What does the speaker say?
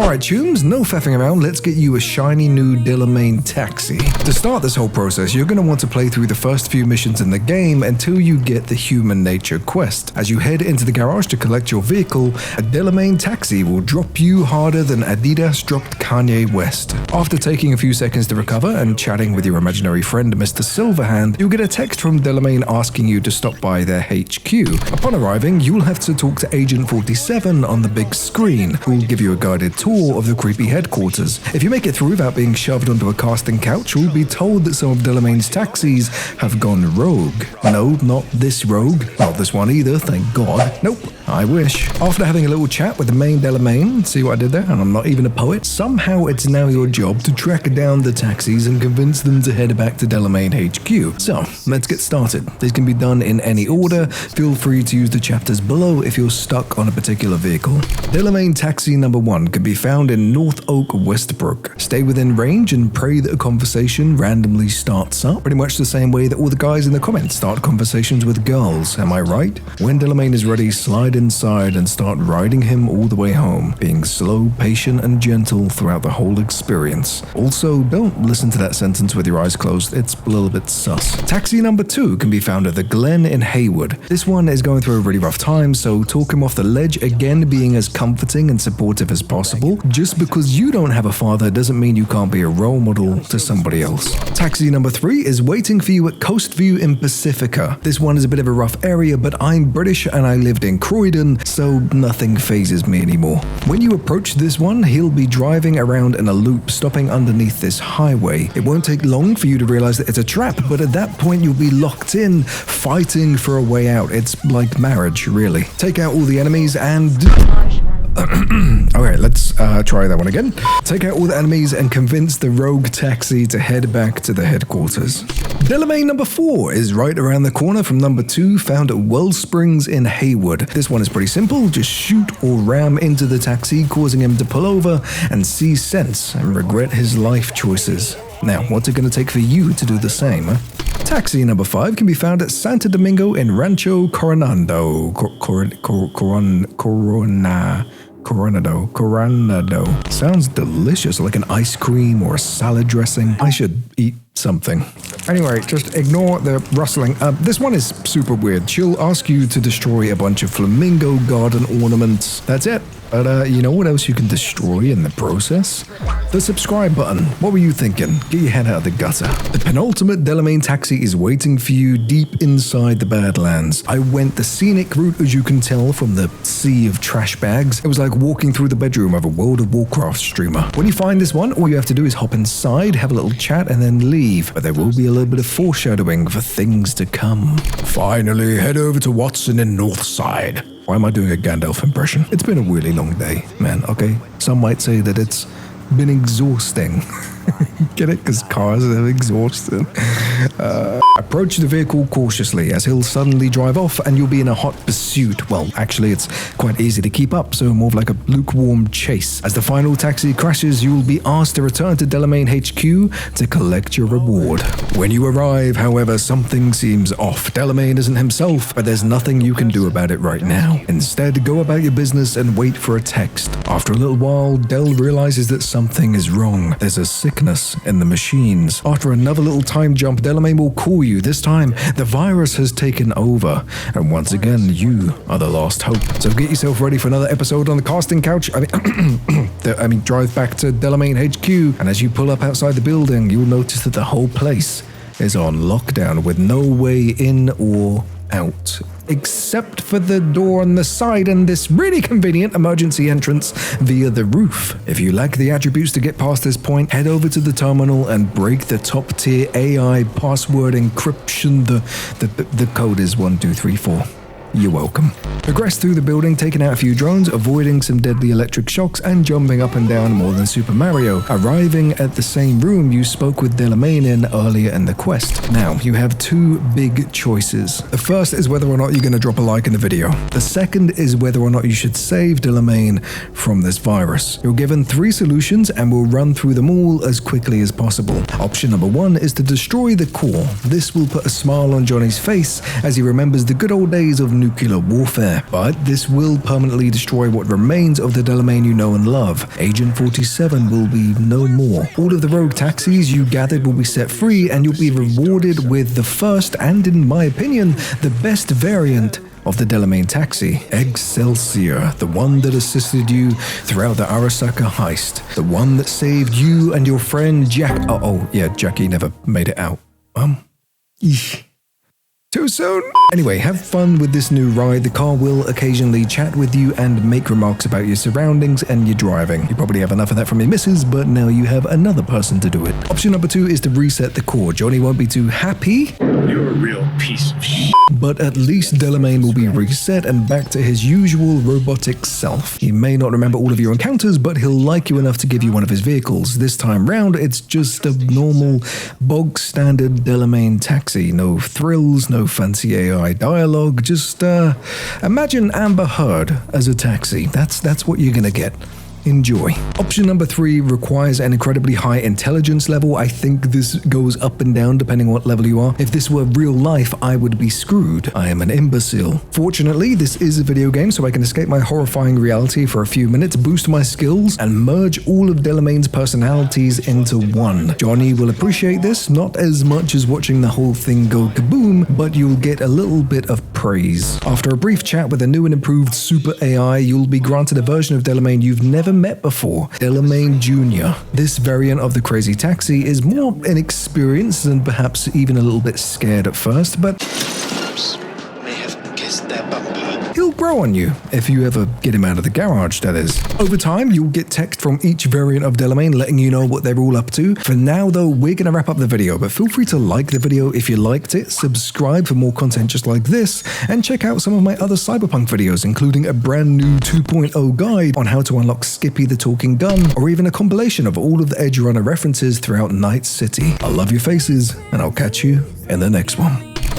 Alright Toombs, no faffing around, let's get you a shiny new Delamain taxi. To start this whole process, you're going to want to play through the first few missions in the game until you get the Human Nature quest. As you head into the garage to collect your vehicle, a Delamain taxi will drop you harder than Adidas dropped Kanye West. After taking a few seconds to recover and chatting with your imaginary friend Mr. Silverhand, you'll get a text from Delamain asking you to stop by their HQ. Upon arriving, you'll have to talk to Agent 47 on the big screen, who will give you a guided tour of the creepy headquarters. If you make it through without being shoved onto a casting couch, you'll be told that some of Delamain's taxis have gone rogue. No, not this rogue. Not this one either, thank God. Nope, I wish. After having a little chat with the main Delamain, see what I did there? And I'm not even a poet. Somehow it's now your job to track down the taxis and convince them to head back to Delamain HQ. So, let's get started. This can be done in any order. Feel free to use the chapters below if you're stuck on a particular vehicle. Delamain taxi number 1 can be found in North Oak, Westbrook. Stay within range and pray that a conversation randomly starts up. Pretty much the same way that all the guys in the comments start conversations with girls, am I right? When Delamain is ready, slide inside and start riding him all the way home, being slow, patient, and gentle throughout the whole experience. Also, don't listen to that sentence with your eyes closed, it's a little bit sus. Taxi number 2 can be found at the Glen in Heywood. This one is going through a really rough time, so talk him off the ledge, again being as comforting and supportive as possible. Just because you don't have a father doesn't mean you can't be a role model to somebody else. Taxi number 3 is waiting for you at Coastview in Pacifica. This one is a bit of a rough area, but I'm British and I lived in Croydon, so nothing phases me anymore. When you approach this one, he'll be driving around in a loop, stopping underneath this highway. It won't take long for you to realize that it's a trap, but at that point you'll be locked in, fighting for a way out. It's like marriage, really. Take out all the enemies and... Alright, let's try that one again. Take out all the enemies and convince the rogue taxi to head back to the headquarters. Delamain number 4 is right around the corner from number 2, found at Wellsprings in Heywood. This one is pretty simple, just shoot or ram into the taxi, causing him to pull over and see sense and regret his life choices. Now, what's it going to take for you to do the same? Taxi number 5 can be found at Santo Domingo in Rancho, Coronado. Coronado. Sounds delicious, like an ice cream or a salad dressing. I should eat something. Anyway, just ignore the rustling. This one is super weird. She'll ask you to destroy a bunch of flamingo garden ornaments. That's it. But you know what else you can destroy in the process? The subscribe button. What were you thinking? Get your head out of the gutter. The penultimate Delamain taxi is waiting for you deep inside the Badlands. I went the scenic route, as you can tell from the sea of trash bags. It was like walking through the bedroom of a World of Warcraft streamer. When you find this one, all you have to do is hop inside, have a little chat, and then leave. But there will be a little bit of foreshadowing for things to come. Finally, head over to Watson in Northside. Why am I doing a Gandalf impression? It's been a really long day, man, okay? Some might say that it's been exhausting. Get it? Because cars are exhausting. Approach the vehicle cautiously as he'll suddenly drive off and you'll be in a hot pursuit. Well, actually, it's quite easy to keep up, so more of like a lukewarm chase. As the final taxi crashes, you will be asked to return to Delamain HQ to collect your reward. When you arrive, however, something seems off. Delamain isn't himself, but there's nothing you can do about it right now. Instead, go about your business and wait for a text. After a little while, Del realizes that something is wrong. There's a sickness in the machines. After another little time jump, Delamain will call you. This time, the virus has taken over, and once again, you are the last hope. So get yourself ready for another episode on the casting couch. I mean, drive back to Delamain HQ, and as you pull up outside the building, you'll notice that the whole place is on lockdown with no way in or out, except for the door on the side and this really convenient emergency entrance via the roof. If you lack the attributes to get past this point, head over to the terminal and break the top tier AI password encryption. The code is 1234. You're welcome. Progress through the building, taking out a few drones, avoiding some deadly electric shocks, and jumping up and down more than Super Mario. Arriving at the same room you spoke with Delamain in earlier in the quest. Now, you have two big choices. The first is whether or not you're going to drop a like in the video. The second is whether or not you should save Delamain from this virus. You're given 3 solutions and we'll run through them all as quickly as possible. Option number 1 is to destroy the core. This will put a smile on Johnny's face as he remembers the good old days of nuclear warfare, but this will permanently destroy what remains of the Delamain you know and love. Agent 47 will be no more. All of the rogue taxis you gathered will be set free, and you'll be rewarded with the first and, in my opinion, the best variant of the Delamain taxi, Excelsior, the one that assisted you throughout the Arasaka heist, the one that saved you and your friend Jack. Oh yeah, Jackie never made it out. Eesh. Too soon? Anyway, have fun with this new ride. The car will occasionally chat with you and make remarks about your surroundings and your driving. You probably have enough of that from your missus, but now you have another person to do it. Option number 2 is to reset the core. Johnny won't be too happy. You're a real piece of shit. But at least Delamain will be reset and back to his usual robotic self. He may not remember all of your encounters, but he'll like you enough to give you one of his vehicles. This time round, it's just a normal, bog standard Delamain taxi. No thrills, no fancy AI dialogue, just imagine Amber Heard as a taxi. That's what you're gonna get. Enjoy. Option number 3 requires an incredibly high intelligence level. I think this goes up and down depending on what level you are. If this were real life, I would be screwed. I am an imbecile. Fortunately, this is a video game, so I can escape my horrifying reality for a few minutes, boost my skills, and merge all of Delamain's personalities into one. Johnny will appreciate this, not as much as watching the whole thing go kaboom, but you'll get a little bit of praise. After a brief chat with a new and improved super AI, you'll be granted a version of Delamain you've never met before, Delamain Jr. This variant of the crazy taxi is more inexperienced and perhaps even a little bit scared at first, but May have kissed that bumper. he'll grow on you, if you ever get him out of the garage, that is. Over time, you'll get text from each variant of Delamain letting you know what they're all up to. For now though, we're gonna wrap up the video, but feel free to like the video if you liked it, subscribe for more content just like this, and check out some of my other Cyberpunk videos, including a brand new 2.0 guide on how to unlock Skippy the Talking Gun, or even a compilation of all of the Edge Runner references throughout Night City. I love your faces, and I'll catch you in the next one.